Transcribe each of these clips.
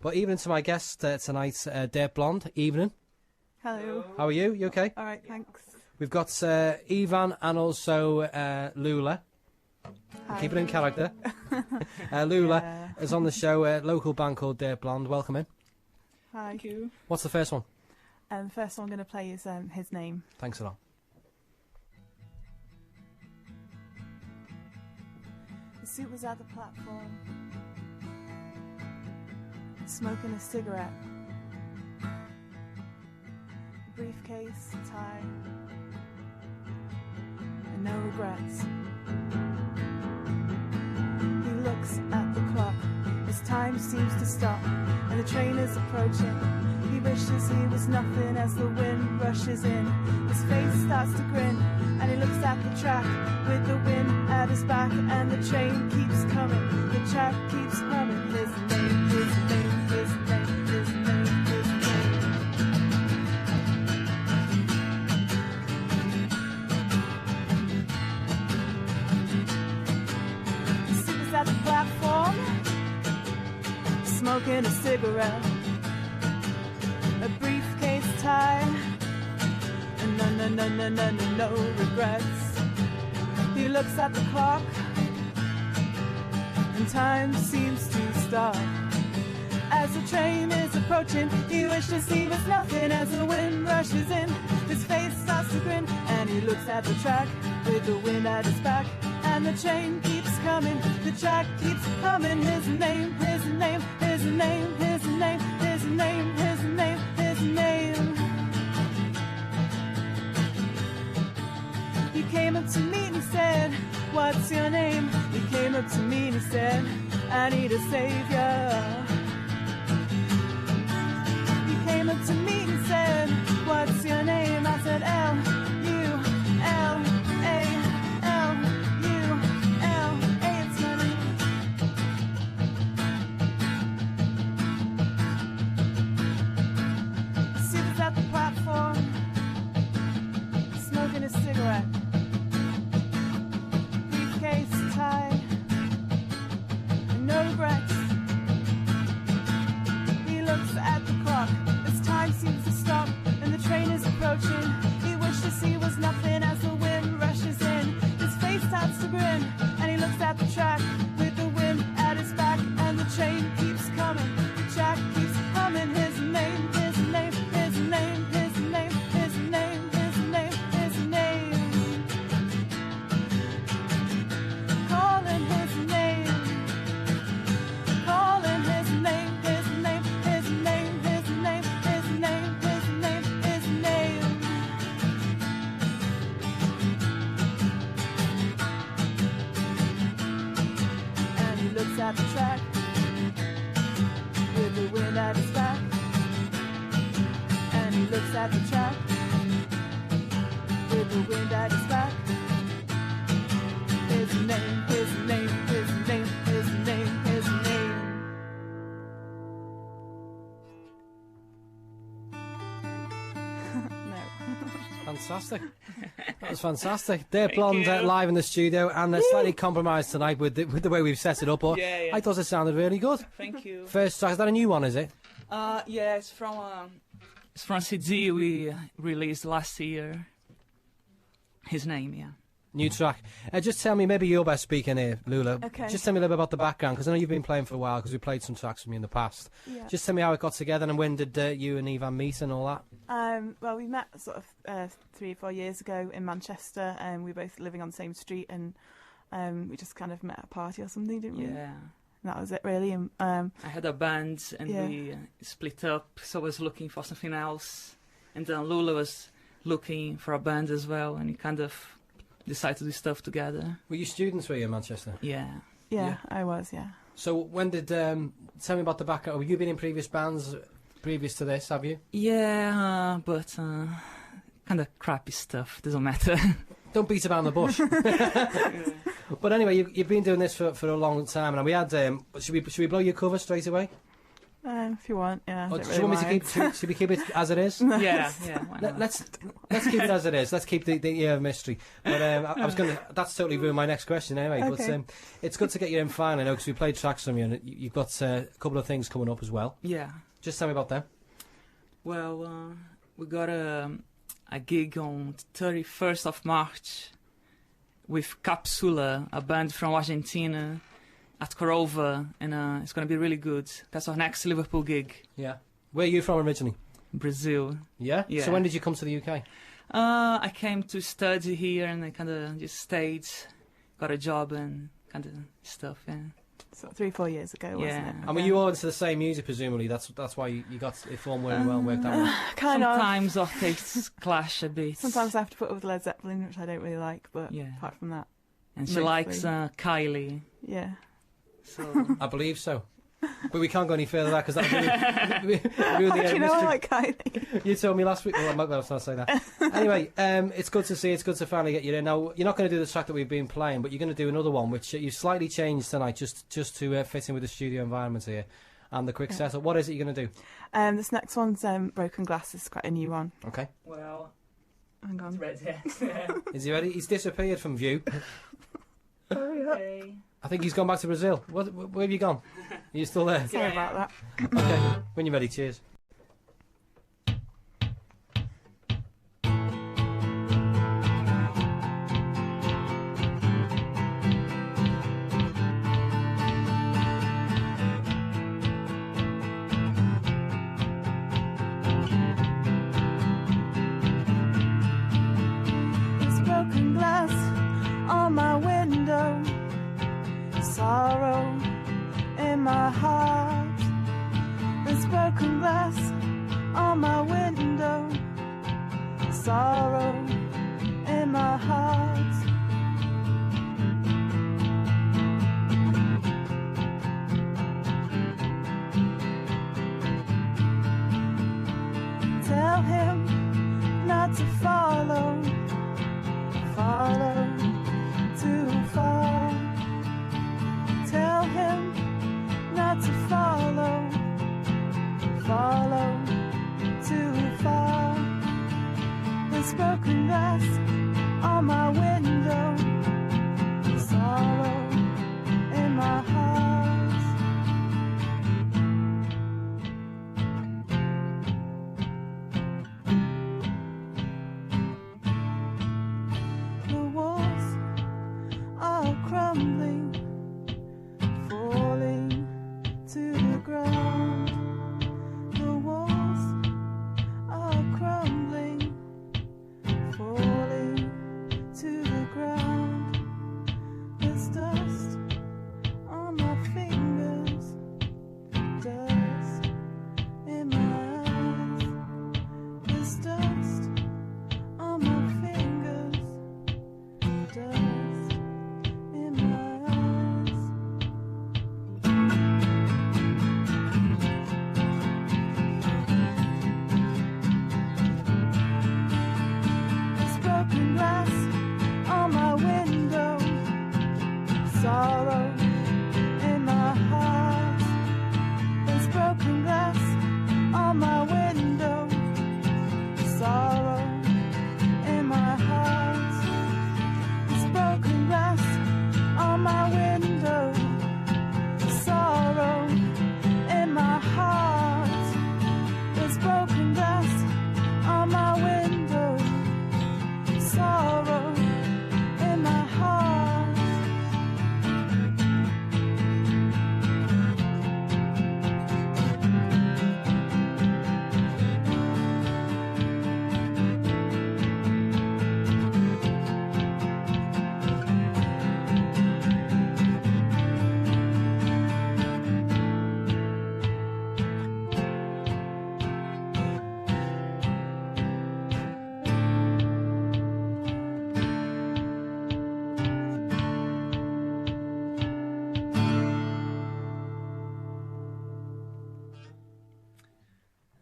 But evening to my guest tonight, Dirtblonde. Evening. Hello. How are you? You okay? All right, thanks. We've got Ivan and also Lula. Hi. Keep it in character. Lula is on the show, a local band called Dirtblonde. Welcome in. Hi. Thank you. What's the first one? The first one I'm going to play is His Name. Thanks a lot. The suit was at the platform, smoking a cigarette, a briefcase, a tie, and no regrets. He looks at the clock as time seems to stop, and the train is approaching. He wishes he was nothing as the wind rushes in. His face starts to grin, and he looks at the track with the wind at his back, and the train keeps coming, the track keeps humming. His name, his name, his name, his name, his name. The suit was at the platform, smoking a cigarette, a briefcase tie, and no regrets. He looks at the clock, and time seems to stop. As the train is approaching, he wishes he was nothing as the wind rushes in. His face starts to grin, and he looks at the track with the wind at his back, and the train keeps coming, the track keeps humming. His name, his name, his name, his name, his name, his name, his name. He came up to me and he said, "What's your name?" He came up to me and he said, "I need a savior." He came up to me and he said, "What's your name?" I said, L-U-L-A-L-U-L-A, it's my name. She was at the platform, smoking a cigarette, briefcase tie, and no regrets. He looks at the clock as time seems to stop, and the train is approaching. He wishes he was nothing as the wind rushes in. His face starts to grin, and he looks at the track with the wind at his back, and the train keeps coming, the track keeps humming. His name, his name, his name, his name, his name, his name, his name. Calling his name, calling his name, his name, his name, his name, his name, his name, his name. And he looks at the track with the wind at his back, and he looks at the track with the wind at his back. His name, his name, his name, his name, his name. No. Fantastic. That was fantastic. Dirtblonde live in the studio, and they're slightly compromised tonight with the way we've set it up, but Yeah. I thought it sounded really good. Thank you. First track, is that a new one, is it? Yeah, it's from a CD we released last year. His name, yeah. New track. Just tell me, maybe you're best speaking here, Lula. Okay. Just tell me a little bit about the background, because I know you've been playing for a while, because we played some tracks from you in the past. Yeah. Just tell me how it got together, and when did you and Ivan meet and all that? Well, we met sort of 3 or 4 years ago in Manchester, and we were both living on the same street, and we just kind of met at a party or something, didn't we? Yeah. And that was it, really. And, I had a band and Yeah. we split up, so I was looking for something else. And then Lula was looking for a band as well, and we kind of decided to do stuff together. Were you students, were you, in Manchester? Yeah. yeah, I was, yeah. So when did... tell me about the background. Have you been in previous bands previous to this, have you? Yeah, but kind of crappy stuff, doesn't matter. Don't beat around the bush. But anyway, you've been doing this for a long time, and we had... should we blow your cover straight away? If you want, yeah. Or I don't do you really want me mind. should we keep it as it is? Yeah, why not? Let's keep it as it is. Let's keep the mystery. But I was going to. That's totally ruined my next question anyway. Okay. But it's good to get you in finally, because we played tracks from you, and you've got a couple of things coming up as well. Yeah. Just tell me about them. Well, we got a gig on 31st of March with Capsula, a band from Argentina, at Corova, and it's going to be really good. That's our next Liverpool gig. Yeah. Where are you from originally? Brazil. Yeah? Yeah. So when did you come to the UK? I came to study here, and I kind of just stayed, got a job and kind of stuff, yeah. So 3-4 years ago, wasn't Yeah. it? And were you all into the same music, presumably? That's why you got it formed really well and worked out well. Kind of. Sometimes our tastes clash a bit. Sometimes I have to put up with Led Zeppelin, which I don't really like, but Yeah. apart from that, And she mostly. likes Kylie. yeah. So I believe so. But we can't go any further than that, because that would ruin How the do you know I mystery. like Kylie? You told me last week. Well, I might well not say that. Anyway, it's good to see. It's good to finally get you in. Now, you're not going to do the track that we've been playing, but you're going to do another one, which you've slightly changed tonight, just to fit in with the studio environment here and the quick setup. What is it you're going to do? This next one's Broken Glass. This is quite a new one. Okay. well, Hang on. red hair. Is he ready? He's disappeared from view. Okay. I think he's gone back to Brazil. Where have you gone? Are you still there? Sorry about that. Okay. When you're ready, cheers. There's broken glass on my window, sorrow in my heart. There's broken glass on my window, sorrow in my heart. Tell him not to follow too far. Tell him not to follow too far. There's broken glass on my window, sorrow in my heart. The walls are crumbling, falling to the ground. The walls are crumbling, falling to the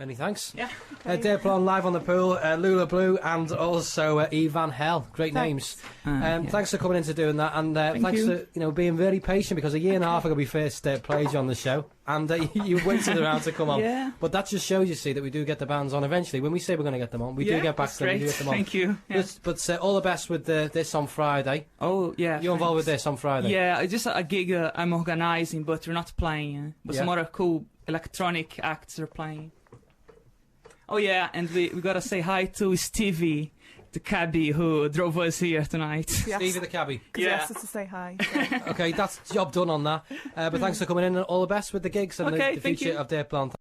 Many thanks. Yeah. Dirtblonde live on the pool, Lula Blue, and also Evan Hell. Great names. Thanks for coming in to doing that, and thanks for being very patient, because a year and a half ago we first played you on the show, and you waited around to come on. Yeah. But that just shows, you see, that we do get the bands on eventually. When we say we're going to get them on, we do get back to them. We do get them on. Thank you. Yeah. But all the best with this on Friday. Oh yeah. You're involved with this on Friday. Yeah, it's just a gig I'm organising, but we're not playing. But some other cool electronic acts are playing. Oh yeah, and we gotta say hi to Stevie, the cabbie who drove us here tonight. Yes. Stevie the cabbie. Because he asked us to say hi. Okay, that's job done on that. But thanks for coming in, and all the best with the gigs and the future of Dirtblonde.